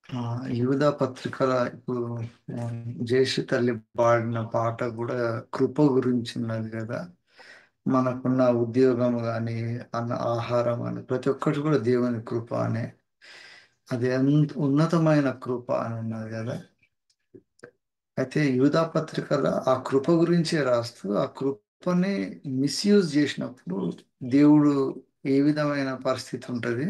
ఆ, యూదా పత్రికల ఇప్పుడు ఆ, జయశ్రీ తల్లి పాడిన పాట కూడా కృప గురించి ఉన్నది కదా. మనకున్న ఉద్యోగం కానీ అన్న ఆహారం అని ప్రతి ఒక్కటి కూడా దేవుని కృప అనే, అది ఎంత ఉన్నతమైన కృప అని ఉన్నది కదా. అయితే యూదా పత్రికల ఆ కృప గురించే రాస్తూ ఆ కృపని మిస్యూజ్ చేసినప్పుడు దేవుడు ఏ విధమైన పరిస్థితి ఉంటది,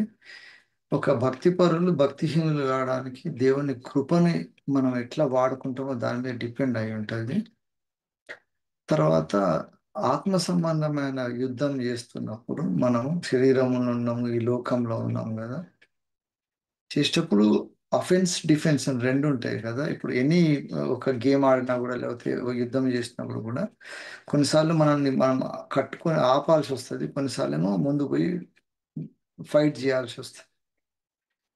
ఒక భక్తి పరులు భక్తిహీనులు కావడానికి దేవుని కృపని మనం ఎట్లా వాడుకుంటామో దాని మీద డిపెండ్ అయి ఉంటది. తర్వాత ఆత్మ సంబంధమైన యుద్ధం చేస్తున్నప్పుడు మనం శరీరంలో ఉన్నాము, ఈ లోకంలో ఉన్నాము కదా. చేసేటప్పుడు అఫెన్స్ డిఫెన్స్ అని రెండు ఉంటాయి కదా. ఇప్పుడు ఎనీ ఒక గేమ్ ఆడినా కూడా లేకపోతే ఒక యుద్ధం చేసినప్పుడు కూడా కొన్నిసార్లు మనల్ని మనం కట్టుకొని ఆపాల్సి వస్తుంది, కొన్నిసార్లు ఏమో ముందు పోయి ఫైట్ చేయాల్సి వస్తుంది.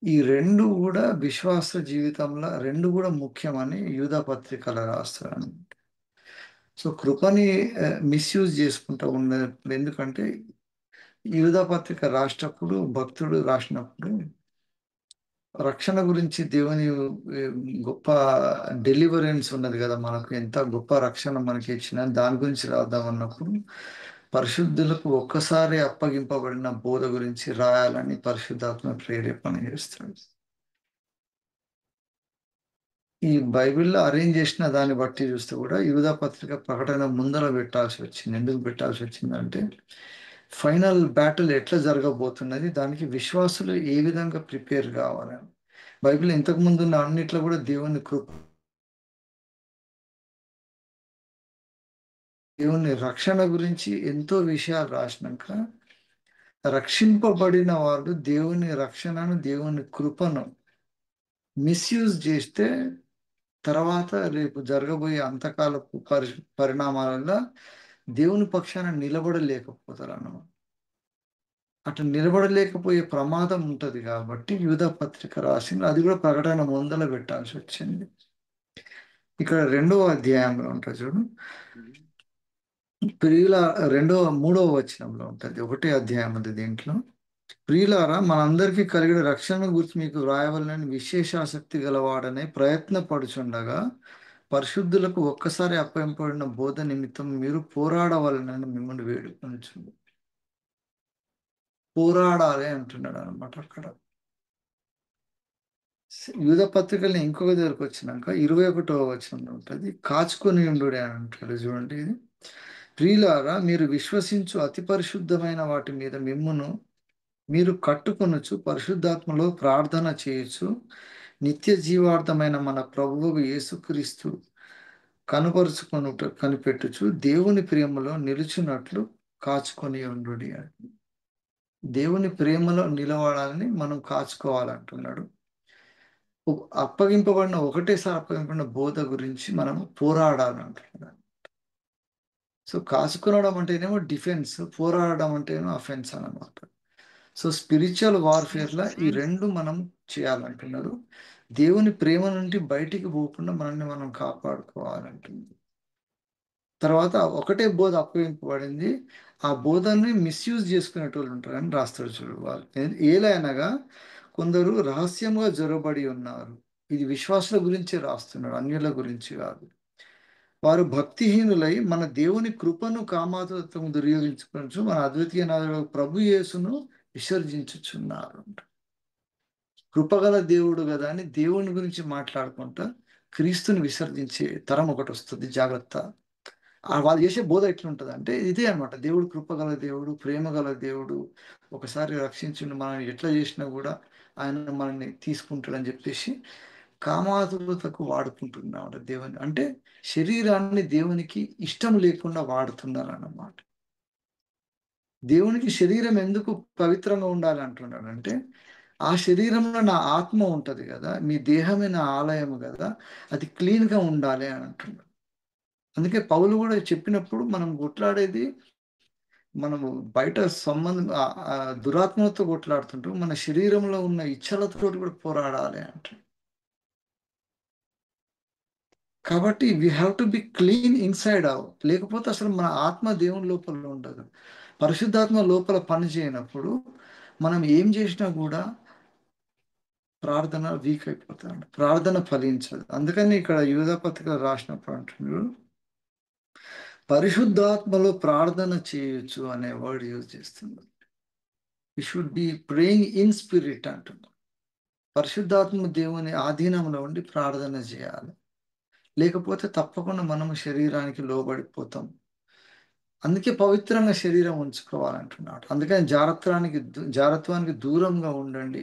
ఈ రెండు కూడా విశ్వాస జీవితంలో రెండు కూడా ముఖ్యమని యూదా పత్రికలో రాస్తాడు. సో కృపని మిస్యూజ్ చేసుకుంటూ ఉన్నప్పుడు, ఎందుకంటే యూదా పత్రిక రాసేటప్పుడు భక్తుడు రాసినప్పుడు రక్షణ గురించి దేవుని గొప్ప డెలివరెన్స్ ఉన్నది కదా, మనకు ఎంత గొప్ప రక్షణ మనకి ఇచ్చిన దాని గురించి రాద్దాం అన్నప్పుడు పరిశుద్ధులకు ఒక్కసారి అప్పగింపబడిన బోధ గురించి రాయాలని పరిశుద్ధాత్మ ప్రేరేపణ చేస్తాడు. ఈ బైబిల్లో అరేంజ్ చేసిన దాన్ని బట్టి చూస్తే కూడా యూదా పత్రిక ప్రకటన ముందర పెట్టాల్సి వచ్చింది. ఎందుకు పెట్టాల్సి వచ్చిందంటే ఫైనల్ బ్యాటిల్ ఎట్లా జరగబోతున్నది, దానికి విశ్వాసులు ఏ విధంగా ప్రిపేర్ కావాలని. బైబిల్ ఇంతకు ముందు ఉన్న అన్నిట్లో కూడా దేవుని రక్షణ గురించి ఎంతో విషయాలు రాసినాక రక్షింపబడిన వాళ్ళు దేవుని రక్షణను దేవుని కృపను మిస్యూజ్ చేస్తే తర్వాత రేపు జరగబోయే అంతకాలపు పరిణామాలలో దేవుని పక్షాన నిలబడలేకపోతారు అన్నమాట. అటు నిలబడలేకపోయే ప్రమాదం ఉంటది కాబట్టి యూదా పత్రిక రాసింది. అది కూడా ప్రకటన ముందల పెట్టాల్సి వచ్చింది. ఇక్కడ 2వ అధ్యాయంలో ఉంటుంది చూడు, ప్రియుల మూడవ వచనంలో ఉంటది. ఒకటే అధ్యాయం ఉంది దీంట్లో. ప్రియులారా, మనందరికీ కలిగిన రక్షణ గురించి మీకు వ్రాయవలనని విశేష ఆసక్తి గలవాడనే ప్రయత్నపడుచుండగా పరిశుద్ధులకు ఒక్కసారి అప్పగింపబడిన బోధ నిమిత్తం మీరు పోరాడవలనని మిమ్మల్ని వేడుకొనుచున్నాను. పోరాడాలి అంటున్నాడు అనమాట అక్కడ. యూద పత్రికల్ని ఇంకొక దగ్గరకు వచ్చినాక 21వ వచనంలో ఉంటుంది, కాచుకొని ఉండుడి అని అంటాడు చూడండి. ఇది ప్రియులారా, మీరు విశ్వసించు అతి పరిశుద్ధమైన వాటి మీద మిమ్మును మీరు కట్టుకొనొచ్చు, పరిశుద్ధాత్మలో ప్రార్థన చేయొచ్చు, నిత్య జీవార్థమైన మన ప్రభువు యేసుక్రీస్తు కనిపెట్టుచు దేవుని ప్రేమలో నిలుచున్నట్లు కాచుకొని ఉండుడి అని. దేవుని ప్రేమలో నిలబడాలని మనం కాచుకోవాలంటున్నాడు. ఒకటేసారి అప్పగింపబడిన బోధ గురించి మనం పోరాడాలంటున్నాడు. సో కాచుకొనడం అంటేనేమో డిఫెన్స్, పోరాడడం అంటేనేమో అఫెన్స్ అన్నమాట. సో స్పిరిచువల్ వార్ఫేర్ లా ఈ రెండు మనం చేయాలంటున్నాడు. దేవుని ప్రేమ నుండి బయటికి పోకుండా మనల్ని మనం కాపాడుకోవాలంటుంది. తర్వాత ఒకటే బోధ అప్పగింపబడింది, ఆ బోధని మిస్యూజ్ చేసుకునేటోళ్ళు ఉంటారని రాస్తాడు చూడు. వాళ్ళు ఏలైనగా కొందరు రహస్యంగా జొరబడి ఉన్నారు. ఇది విశ్వాసుల గురించే రాస్తున్నాడు, అన్యుల గురించి కాదు. వారు భక్తిహీనులై మన దేవుని కృపను కామాతులతో దుర్యోగించుకొనచ్చు, మన అద్వితీయ నాథుడు ప్రభు యేసును విసర్జించుచున్నారు. కృపగల దేవుడు కదా అని దేవుని గురించి మాట్లాడుకుంటా క్రీస్తుని విసర్జించే తరం ఒకటి వస్తుంది, జాగ్రత్త. వాళ్ళు చేసే బోధ ఎట్లుంటది అంటే ఇదే అనమాట, దేవుడు కృపగల దేవుడు, ప్రేమగల దేవుడు, ఒకసారి రక్షించుండి మనం ఎట్లా చేసినా కూడా ఆయన మనల్ని తీసుకుంటాడని చెప్పేసి కామాతులతకు వాడుకుంటున్నాడు దేవుని. అంటే శరీరాన్ని దేవునికి ఇష్టం లేకుండా వాడుతున్నారు అన్నమాట. దేవునికి శరీరం ఎందుకు పవిత్రంగా ఉండాలి అంటున్నాడు అంటే, ఆ శరీరంలో నా ఆత్మ ఉంటది కదా, మీ దేహమే నా ఆలయం కదా, అది క్లీన్ గా ఉండాలి అని అంటున్నాడు. అందుకే పౌలు కూడా చెప్పినప్పుడు మనం కొట్లాడేది, మనము బయట సంబంధం దురాత్మలతో కొట్లాడుతుంటాం, మన శరీరంలో ఉన్న ఇచ్చలతో కూడా పోరాడాలి అంటాడు. కాబట్టి we have to be clean inside out, లేకపోతే అసలు మన ఆత్మ దేవుని లోపల ఉండదు. పరిశుద్ధాత్మ లోపల పని చేయనప్పుడు మనం ఏం చేసినా కూడా ప్రార్థన వీక్ అయిపోతుంది, ప్రార్థన ఫలించదు. అందుకని ఇక్కడ యూదా పత్రిక రాసినప్పుడు అంటున్నారు, పరిశుద్ధాత్మలో ప్రార్థన చేయొచ్చు అనే వర్డ్ యూజ్ చేస్తున్నారు. You should be praying in spirit అంటున్నారు. పరిశుద్ధాత్మ దేవుని ఆధీనంలో ఉండి ప్రార్థన చేయాలి, లేకపోతే తప్పకుండా మనము శరీరానికి లోబడిపోతాం. అందుకే పవిత్రంగా శరీరం ఉంచుకోవాలంటున్నాడు. అందుకని జారత్వానికి దూరంగా ఉండండి.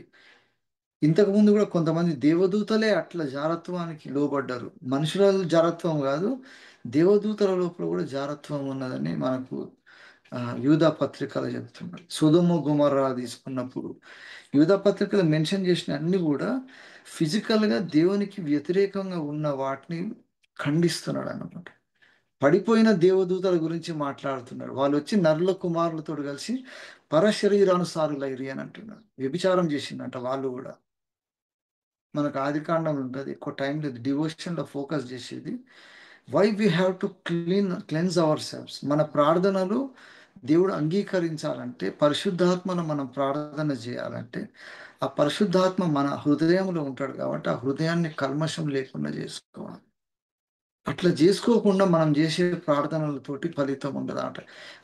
ఇంతకు ముందు కూడా కొంతమంది దేవదూతలే అట్లా జారత్వానికి లోబడ్డారు. మనుషుల జారత్వం కాదు, దేవదూతల లోపల కూడా జారత్వం ఉన్నదని మనకు యూదా పత్రికలు చెప్తున్నాడు. సొదొమ గొమొర్రా తీసుకున్నప్పుడు యూదా పత్రికలు మెన్షన్ చేసిన అన్ని కూడా ఫిజికల్ గా దేవునికి వ్యతిరేకంగా ఉన్న వాటిని ఖండిస్తున్నాడు అన్నమాట. పడిపోయిన దేవదూతల గురించి మాట్లాడుతున్నాడు. వాళ్ళు వచ్చి నరుల కుమారులతో కలిసి పరశరీరానుసారులైరి అని అంటున్నాడు. వ్యభిచారం చేసిందంట వాళ్ళు కూడా. మనకు ఆది కాండం ఉంటుంది, ఎక్కువ టైం లేదు డివోషన్ లో ఫోకస్ చేసేది. Why we have to cleanse ourselves. మన ప్రార్థనలు దేవుడు అంగీకరించాలంటే, పరిశుద్ధాత్మను మనం ప్రార్థన చేయాలంటే, ఆ పరిశుద్ధాత్మ మన హృదయంలో ఉంటాడు కాబట్టి ఆ హృదయాన్ని కల్మషం లేకుండా చేసుకోవాలి. అట్లా చేసుకోకుండా మనం చేసే ప్రార్థనలతోటి ఫలితం ఉండదు అంట.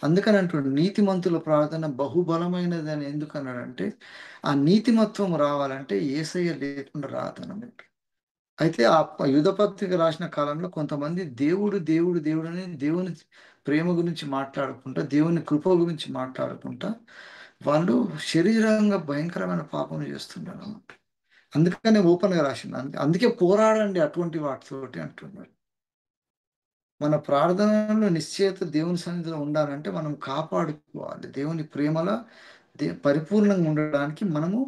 అందుకని అంటున్నాడు, నీతిమంతుల ప్రార్థన బహుబలమైనది అని ఎందుకు అన్నాడంటే, ఆ నీతిమత్వం రావాలంటే యేసయ్య లేకుండా రాదన్నమాట. అయితే ఆ యుధ పత్రిక రాసిన కాలంలో కొంతమంది దేవుడు దేవుడు దేవుడు అని దేవుని ప్రేమ గురించి మాట్లాడుకుంటా, దేవుని కృప గురించి మాట్లాడుకుంటా వాళ్ళు శరీరంగా భయంకరమైన పాపం చేస్తున్నారు అన్నమాట. అందుకనే ఓపెన్ గా రాసింది. అందుకే పోరాడండి అటువంటి వాటితోటి అంటున్నారు. మన ప్రార్థనలో నిశ్చయత దేవుని సన్నిధిలో ఉండాలంటే మనం కాపాడుకోవాలి. దేవుని ప్రేమలో పరిపూర్ణంగా ఉండడానికి మనము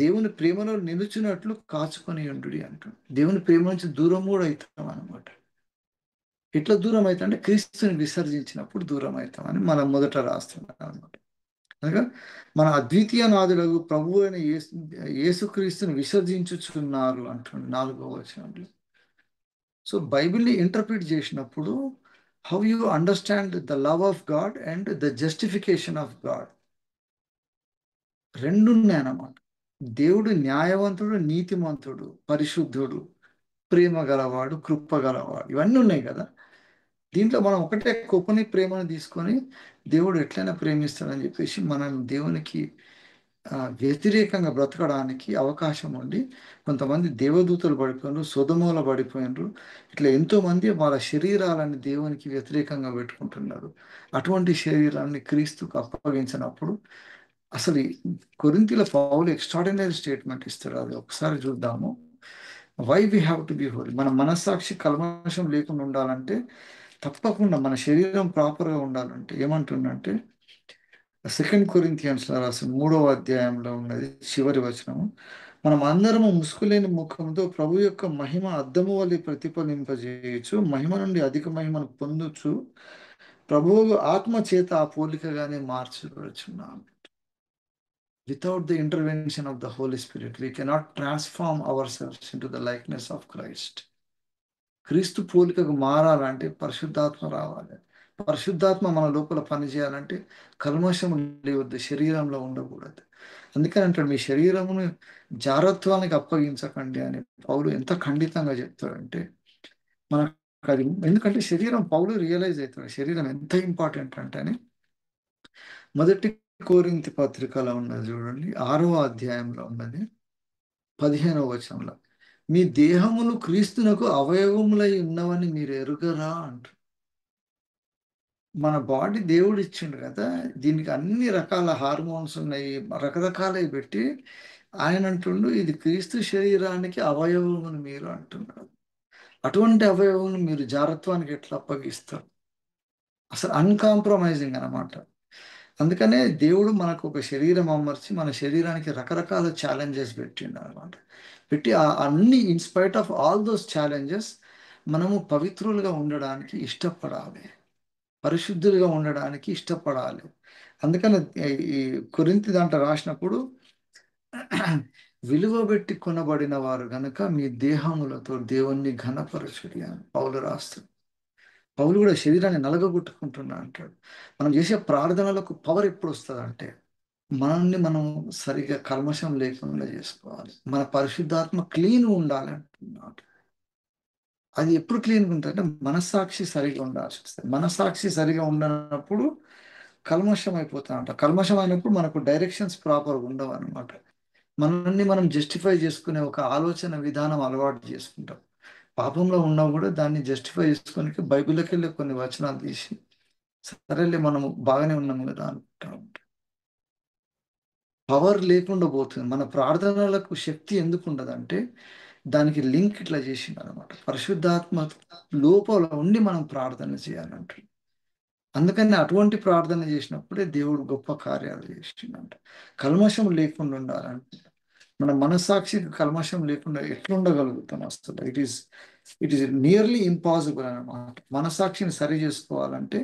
దేవుని ప్రేమలో నిలుచున్నట్లు కాచుకొని ఉండు అంటాం. దేవుని ప్రేమ నుంచి దూరం కూడా అవుతాం అనమాట. ఎట్లా దూరం అవుతాం అంటే క్రీస్తుని విసర్జించినప్పుడు దూరం అవుతాం అని మనం మొదట రాస్తున్నాం అనమాట. అనగా మన అద్వితీయ నాథులకు ప్రభు అయిన యేసుక్రీస్తుని విసర్జించుచున్నారు అంటున్నాడు 4వ వచనంలో. సో బైబిల్ని ఇంటర్ప్రిట్ చేసినప్పుడు how you understand the love of God and the justification of God రెండు ఉన్నాయన్నమాట. దేవుడు న్యాయవంతుడు, నీతిమంతుడు, పరిశుద్ధుడు, ప్రేమ గలవాడు, కృప గలవాడు, ఇవన్నీ ఉన్నాయి కదా. దీంట్లో మనం ఒకటే కృపని ప్రేమను తీసుకొని దేవుడు ఎట్లయినా ప్రేమిస్తాడని చెప్పేసి మనం దేవునికి వ్యతిరేకంగా బ్రతకడానికి అవకాశం ఉండి కొంతమంది దేవదూతలు పడిపోయినారు, సొదొమలో పడిపోయినారు. ఇట్లా ఎంతో మంది వాళ్ళ శరీరాలని దేవునికి వ్యతిరేకంగా పెట్టుకుంటున్నారు. అటువంటి శరీరాన్ని క్రీస్తుకు అప్పగించినప్పుడు అసలు కొరింథీల పౌలు ఎక్స్ట్రాడినరీ స్టేట్మెంట్ ఇస్తాడు. అది ఒకసారి చూద్దాము. Why we have to be holy. మన మనస్సాక్షి కల్మషం లేకుండా ఉండాలంటే, తప్పకుండా మన శరీరం ప్రాపర్గా ఉండాలంటే ఏమంటుండంటే, 2 కొరింథియన్స్ లో రాసిన 3వ అధ్యాయంలో ఉన్నది చివరి వచనము. మనం అందరము ముసుకులేని ముఖంతో ప్రభు యొక్క మహిమ అద్దము వలె ప్రతిఫలింపజేయచ్చు, మహిమ నుండి అధిక మహిమను పొందొచ్చు, ప్రభువు ఆత్మ చేత ఆ పోలికగానే మార్చబడుచున్నాం. Without the intervention of the Holy Spirit, we cannot transform ourselves into the likeness of Christ. క్రీస్తు పోలికకు మారాలంటే పరిశుద్ధాత్మ రావాలి. పరిశుద్ధాత్మ మన లోపల పనిచేయాలంటే కల్మషం లేవద్దు, శరీరంలో ఉండకూడదు. అందుకని అంటాడు, మీ శరీరమును జారత్వానికి అప్పగించకండి అని పౌలు ఎంత ఖండితంగా చెప్తాడంటే మనకు అది. ఎందుకంటే శరీరం పౌలు రియలైజ్ అవుతాడు శరీరం ఎంత ఇంపార్టెంట్ అంటే అని. మొదటి కొరింథీ పత్రికలో ఉన్నది చూడండి, 6వ అధ్యాయంలో ఉన్నది 15వ వచనంలో, మీ దేహములు క్రీస్తునకు అవయవములై ఉన్నవని మీరు ఎరుగరా అంట. మన బాడీ దేవుడు ఇచ్చిండు కదా, దీనికి అన్ని రకాల హార్మోన్స్ ఉన్నాయి, రకరకాలవి పెట్టి ఆయన అంటుండు ఇది క్రీస్తు శరీరానికి అవయవం అని మీరు అంటున్నారు. అటువంటి అవయవం మీరు జారత్వానికి ఎట్లా అప్పగిస్తారు? అసలు అన్కాంప్రమైజింగ్ అనమాట. అందుకనే దేవుడు మనకు ఒక శరీరం అమర్చి మన శరీరానికి రకరకాల ఛాలెంజెస్ పెట్టిండు అనమాట. పెట్టి అన్ని in spite of all those challenges మనము పవిత్రులుగా ఉండడానికి ఇష్టపడాలి, పరిశుద్ధులుగా ఉండడానికి ఇష్టపడాలి. అందుకని ఈ కొరింథీ దాంట్లో రాసినప్పుడు విలువ పెట్టి కొనబడిన వారు గనక మీ దేహములతో దేవుణ్ణి ఘనపరచుడి అని పౌలు రాస్తాడు. పౌలు కూడా శరీరాన్ని నలగగొట్టుకుంటున్నా అంటాడు. మనం చేసే ప్రార్థనలకు పవర్ ఎప్పుడు వస్తుంది అంటే మనల్ని మనం సరిగా కల్మషం లేకుండా చేసుకోవాలి. మన పరిశుద్ధాత్మ క్లీన్ ఉండాలి అంటున్నాడు. అది ఎప్పుడు క్లీన్గా ఉంటుంది అంటే మనస్సాక్షి సరిగా ఉండాల్సి వస్తుంది. మనస్సాక్షి సరిగా ఉండనప్పుడు కల్మషం అయిపోతా అంట. కల్మషం అయినప్పుడు మనకు డైరెక్షన్స్ ప్రాపర్గా ఉండవు అనమాట. మనల్ని మనం జస్టిఫై చేసుకునే ఒక ఆలోచన విధానం అలవాటు చేసుకుంటాం. పాపంలో ఉన్నా కూడా దాన్ని జస్టిఫై చేసుకోనికి బైబిల్లోకి వెళ్ళి కొన్ని వచనాలు తీసి సరేలే మనము బాగానే ఉన్నాము కదా అనుకుంటాం. పవర్ లేకుండా పోతుంది. మన ప్రార్థనలకు శక్తి ఎందుకు ఉండదంటే దానికి లింక్ ఇట్లా చేసిండు అనమాట. పరిశుద్ధాత్మ లోపల ఉండి మనం ప్రార్థన చేయాలంట. అందుకని అటువంటి ప్రార్థన చేసినప్పుడే దేవుడు గొప్ప కార్యాలు చేసిండంట. కల్మషం లేకుండా ఉండాలంట. మన మనస్సాక్షికి కల్మషం లేకుండా ఎట్లుండగలుగుతాం అసలు? ఇట్ ఈస్ నియర్లీ ఇంపాసిబుల్ అన్నమాట. మనస్సాక్షిని సరి చేసుకోవాలంటే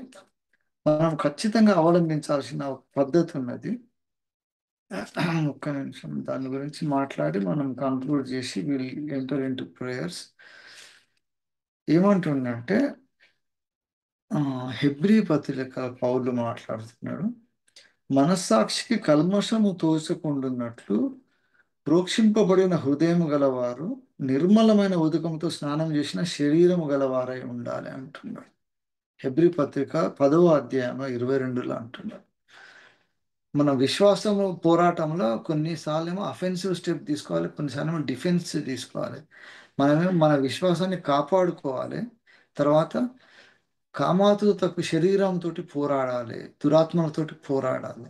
మనం ఖచ్చితంగా అవలంబించాల్సిన ఒక పద్ధతి ఉన్నది. ఒక్క నిమిషం దాని గురించి మాట్లాడి మనం కంక్లూడ్ చేసి విల్ ఎంటర్ ఇంటూ ప్రేయర్స్. ఏమంటుండంటే హెబ్రీ పత్రిక పౌలు మాట్లాడుతున్నాడు. మనస్సాక్షికి కల్మషము తోచకుండున్నట్లు ప్రోక్షింపబడిన హృదయం గలవారు నిర్మలమైన ఉదకంతో స్నానం చేసిన శరీరము గలవారై ఉండాలి అంటున్నాడు. హెబ్రీ పత్రిక 10వ అధ్యాయం 22లో అంటున్నాడు. మన విశ్వాసము పోరాటంలో కొన్నిసార్లు ఏమో అఫెన్సివ్ స్టెప్ తీసుకోవాలి, కొన్నిసార్లు ఏమో డిఫెన్స్ తీసుకోవాలి. మనమేమో మన విశ్వాసాన్ని కాపాడుకోవాలి. తర్వాత కామాతుతకు శరీరంతో పోరాడాలి, దురాత్మలతోటి పోరాడాలి.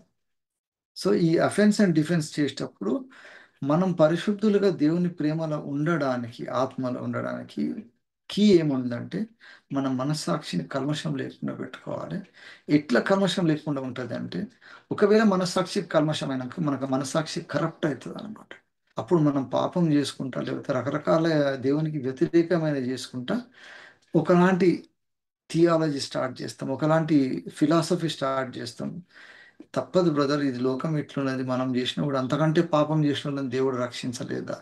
సో ఈ అఫెన్స్ అండ్ డిఫెన్స్ చేసేటప్పుడు మనం పరిశుద్ధులుగా దేవుని ప్రేమలో ఉండడానికి, ఆత్మలో ఉండడానికి కీ ఏముందంటే మన మనస్సాక్షిని కల్మషం లేకుండా పెట్టుకోవాలి. ఎట్లా కల్మషం లేకుండా ఉంటుంది అంటే ఒకవేళ మనస్సాక్షి కల్మషం అయినాక మనకు మనస్సాక్షి కరప్ట్ అవుతుంది అనమాట. అప్పుడు మనం పాపం చేసుకుంటా లేకపోతే రకరకాల దేవునికి వ్యతిరేకమైన చేసుకుంటా ఒకలాంటి థియాలజీ స్టార్ట్ చేస్తాం, ఒకలాంటి ఫిలాసఫీ స్టార్ట్ చేస్తాం. తప్పదు బ్రదర్, ఇది లోకం ఎట్లున్నది, మనం చేసిన కూడా అంతకంటే పాపం చేసిన వాళ్ళని దేవుడు రక్షించలేదా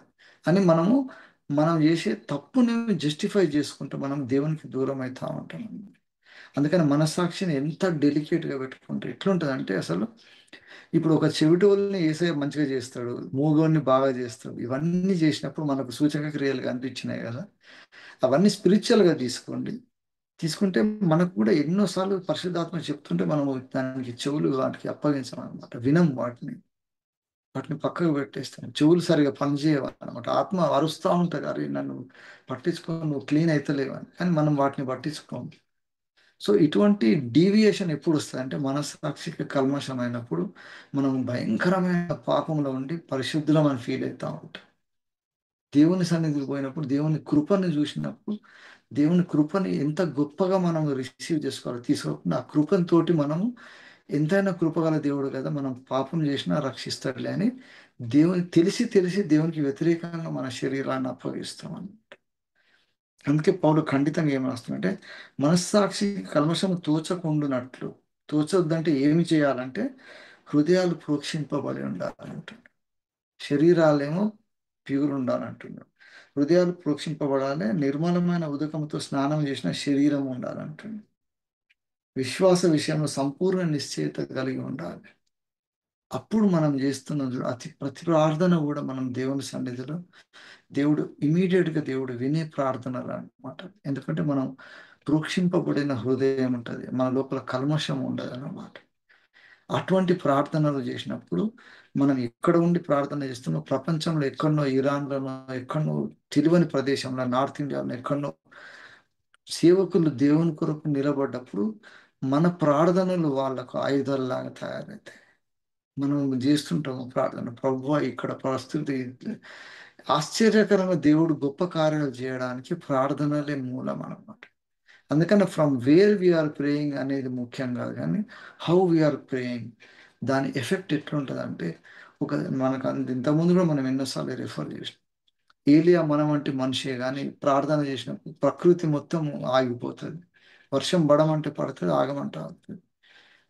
అని మనం చేసే తప్పుని జస్టిఫై చేసుకుంటూ మనం దేవునికి దూరం అవుతా ఉంటాం. అందుకని మనస్సాక్షిని ఎంత డెలికేట్గా పెట్టుకుంటే ఎట్లుంటుంది అంటే అసలు ఇప్పుడు ఒక చెవిటోల్ని ఏసై మంచిగా చేస్తాడు, మూగోని బాగా చేస్తాడు. ఇవన్నీ చేసినప్పుడు మనకు సూచక క్రియలుగా అనిపించినాయి కదా. అవన్నీ స్పిరిచువల్గా తీసుకోండి. తీసుకుంటే మనకు కూడా ఎన్నోసార్లు పరిశుద్ధాత్మ చెప్తుంటే మనము దానికి చెవులు వాటికి అప్పగించాం అనమాట. వినం వాటిని పక్కకు పెట్టేస్తాం. చెవులు సరిగా పనిచేయవన్నమాట. ఆత్మ అరుస్తూ ఉంటుంది, అరే నన్ను పట్టించుకో, నువ్వు క్లీన్ అవుతలేవు అని. కానీ మనం వాటిని పట్టించుకోము. సో ఇటువంటి డీవియేషన్ ఎప్పుడు వస్తుంది అంటే మనస్సాక్షికి కల్మషం అయినప్పుడు మనం భయంకరమైన పాపంలో ఉండి పరిశుద్ధులం అని ఫీల్ అవుతా ఉంటాం. దేవుని సన్నిధికి పోయినప్పుడు దేవుని కృపను చూసినప్పుడు దేవుని కృపని ఎంత గొప్పగా మనం రిసీవ్ చేసుకోవాలి, తీసుకోకుండా ఆ కృపతోటి మనము ఎంతైనా కృపగల దేవుడు కదా, మనం పాపం చేసినా రక్షిస్తాడులే అని దేవుని తెలిసి తెలిసి దేవునికి వ్యతిరేకంగా మన శరీరాన్ని అప్పగిస్తాం అన్నమాట. అందుకే పౌలు ఖండితంగా ఏం రాస్తుందంటే మనస్సాక్షి కల్మషము తోచకుండునట్లు, తోచొద్దంటే ఏమి చేయాలంటే హృదయాలు ప్రోక్షింపబడి ఉండాలంటాడు. శరీరాలేమో ప్యూర్ ఉండాలంటున్నాడు. హృదయాలు ప్రోక్షింపబడాలి, నిర్మలమైన ఉదకంతో స్నానం చేసిన శరీరం ఉండాలంటున్నాడు. విశ్వాస విషయంలో సంపూర్ణ నిశ్చయిత కలిగి ఉండాలి. అప్పుడు మనం చేస్తున్న ప్రతి ప్రార్థన కూడా మనం దేవుని సన్నిధిలో దేవుడు గా దేవుడు వినే ప్రార్థనలు అన్నమాట. ఎందుకంటే మనం ప్రోక్షింపబడిన హృదయం ఉంటుంది, మన లోపల కల్మషం ఉండదు అన్నమాట. అటువంటి ప్రార్థనలు చేసినప్పుడు మనం ఎక్కడ ఉండి ప్రార్థన చేస్తున్నాం, ప్రపంచంలో ఎక్కడనో ఇరాన్లోనో ఎక్కడనో తెలియని ప్రదేశంలో నార్త్ ఇండియాలో ఎక్కడనో సేవకులు దేవుని కొరకు నిలబడ్డప్పుడు మన ప్రార్థనలు వాళ్ళకు ఆయుధాలలాగా తయారవుతాయి. మనం చేస్తుంటాము ప్రార్థన, ప్రభువా ఇక్కడ పరిస్థితి ఆశ్చర్యకరంగా దేవుడు గొప్ప కార్యాలు చేయడానికి ప్రార్థనలే మూలం అన్నమాట. అందుకని ఫ్రమ్ వేర్ వీఆర్ ప్రేయింగ్ అనేది ముఖ్యం కాదు, కానీ హౌ వీఆర్ ప్రేయింగ్ దాని ఎఫెక్ట్ ఎట్లుంటుంది అంటే ఒక మనకు ఇంతకుముందు కూడా మనం ఎన్నోసార్లు రిఫర్ చేసినాం. ఏలియా మనం వంటి మనిషే కానీ ప్రార్థన చేసినప్పుడు ప్రకృతి మొత్తం ఆగిపోతుంది. వర్షం పడమంటే పడుతుంది, ఆగమంటే ఆగుతుంది.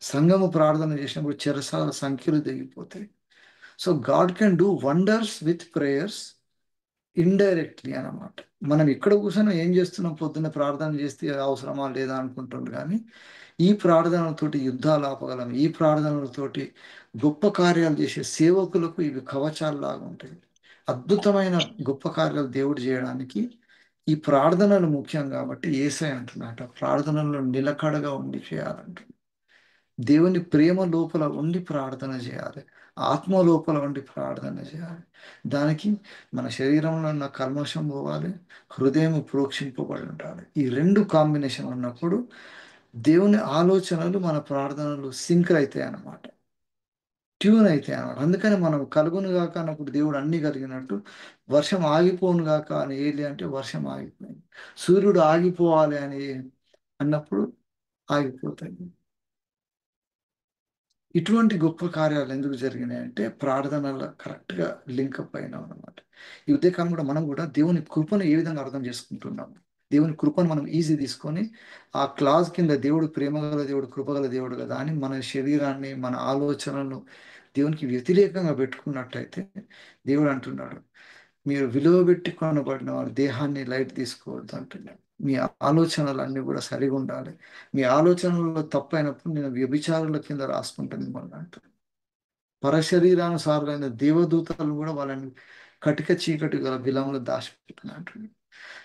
సంఘము ప్రార్థన చేసినప్పుడు చెరసాల సంఖ్యలు తెగిపోతాయి. So God can do wonders with prayers indirectly అన్నమాట. మనం ఇక్కడ కూర్చొని ఏం చేస్తున్నాం, పొద్దున్న ప్రార్థన చేస్తే అవసరమా లేదా అనుకుంటుంది, కానీ ఈ ప్రార్థనలతోటి యుద్ధాలు ఆపగలం, ఈ ప్రార్థనలతోటి గొప్ప కార్యాలు చేసే సేవకులకు ఇవి కవచాల్లాగా ఉంటాయి. అద్భుతమైన గొప్ప కార్యాలు దేవుడు చేయడానికి ఈ ప్రార్థనలు ముఖ్యం. కాబట్టి యేసయ్య అంటున్నట ప్రార్థనలో నిలకడగా ఉండి చేయాలంట. దేవుని ప్రేమ లోపల ఉండి ప్రార్థన చేయాలి, ఆత్మ లోపల ఉండి ప్రార్థన చేయాలి. దానికి మన శరీరంలో ఉన్న కల్మషం పోవాలి, హృదయం ప్రోక్షింపబడి ఉండాలి. ఈ రెండు కాంబినేషన్ ఉన్నప్పుడు దేవుని ఆలోచనలు మన ప్రార్థనలు సింక్ అవుతాయి అన్నమాట, ట్యూన్ అవుతాయి అన్నమాట. అందుకని మనం కలుగును గాక అన్నప్పుడు దేవుడు అన్ని కలిగినట్టు, వర్షం ఆగిపోను గాక అని ఏలి అంటే వర్షం ఆగిపోయింది, సూర్యుడు ఆగిపోవాలి అని అన్నప్పుడు ఆగిపోతాయి. ఇటువంటి గొప్ప కార్యాలు ఎందుకు జరిగినాయి అంటే ప్రార్థనల కరెక్ట్గా లింకప్ అయినాం అనమాట. ఈ ఉదయకాలం కూడా మనం కూడా దేవుని కృపను ఏ విధంగా అర్థం చేసుకుంటున్నాము, దేవుని కృపను మనం ఈజీ తీసుకొని ఆ క్లాజ్ కింద దేవుడు ప్రేమగల దేవుడు కృపగల దేవుడు కదా అని మన శరీరాన్ని మన ఆలోచనలను దేవునికి వ్యతిరేకంగా పెట్టుకున్నట్టయితే దేవుడు అంటున్నాడు, మీరు విలువ పెట్టి కొనబడిన వారు దేహాన్ని లైట్ తీసుకోవద్దు అంటున్నాడు. మీ ఆలోచనలు అన్ని కూడా సరిగా ఉండాలి. మీ ఆలోచనలలో తప్పైనప్పుడు నేను వ్యభిచారుల కింద రాసుకుంటాను మిమ్మల్ని అంటాడు. పరశరీరానుసారులైన దేవదూతలు కూడా వాళ్ళని కటిక చీకటి గల బిలంలో దాచిపెట్టిన అంటున్నాడు.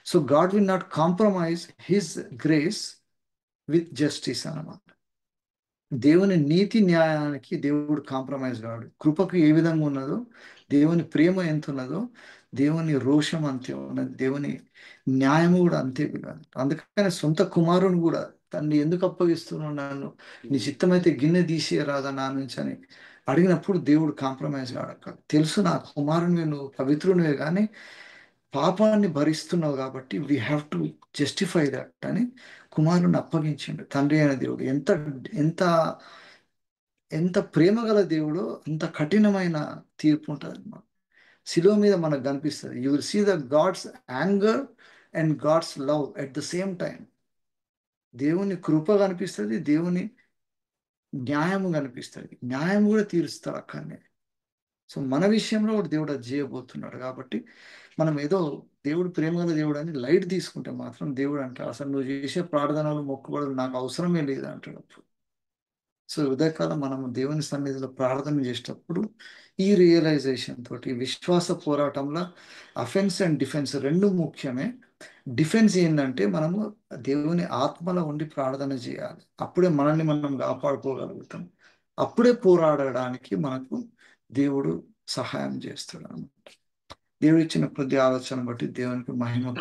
So God will not compromise his grace with justice అన్నమాట. దేవుని నీతి న్యాయానికి దేవుడు కాంప్రమైజ్ కాడు. కృపకు ఏ విధంగా ఉన్నదో, దేవుని ప్రేమ ఎంత ఉన్నదో, దేవుని రోషం అంతే ఉన్నది, దేవుని న్యాయము కూడా అంతే కాదు. అందుకని సొంత కుమారుని కూడా తన్ని ఎందుకు అప్పగిస్తున్నావు, నన్ను నీ చిత్తమైతే గిన్నె తీసేయరాదా నా నుంచి అని అడిగినప్పుడు దేవుడు కాంప్రమైజ్ కాడక, తెలుసు నా కుమారునివి, నువ్వు పవిత్రునివే, కానీ పాపాన్ని భరిస్తున్నావు కాబట్టి we have to justify that అని కుమారుని అప్పగించిండు. తండ్రి అయిన దేవుడు ఎంత ఎంత ఎంత ప్రేమ గల దేవుడో అంత కఠినమైన తీర్పు ఉంటుంది అన్నమాట. శిలువ మీద మనకు కనిపిస్తుంది, you will see the God's anger and God's love at the same time. దేవుని కృప కనిపిస్తుంది, దేవుని న్యాయము కనిపిస్తుంది, న్యాయం కూడా తీరుస్తాడు అక్కడనే. సో మన విషయంలో కూడా దేవుడు అది చేయబోతున్నాడు. కాబట్టి మనం ఏదో దేవుడు ప్రేమగల దేవుడు అని లైట్ తీసుకుంటే మాత్రం దేవుడు అంటాడు, అసలు నువ్వు చేసే ప్రార్థనలు మొక్కుబడులు నాకు అవసరమే లేదు అంటాడు. సో ఉదయకాలం మనము దేవుని సన్నిధిలో ప్రార్థన చేసేటప్పుడు ఈ రియలైజేషన్ తోటి, విశ్వాస పోరాటంలో అఫెన్స్ అండ్ డిఫెన్స్ రెండు ముఖ్యమే. డిఫెన్స్ ఏంటంటే మనము దేవుని ఆత్మలో ఉండి ప్రార్థన చేయాలి, అప్పుడే మనల్ని మనం కాపాడుకోగలుగుతాం, అప్పుడే పోరాడడానికి మనకు దేవుడు సహాయం చేస్తాడు అన్నమాట. దేవుడు ఇచ్చిన ప్రతి ఆలోచన బట్టి దేవునికి మహిమ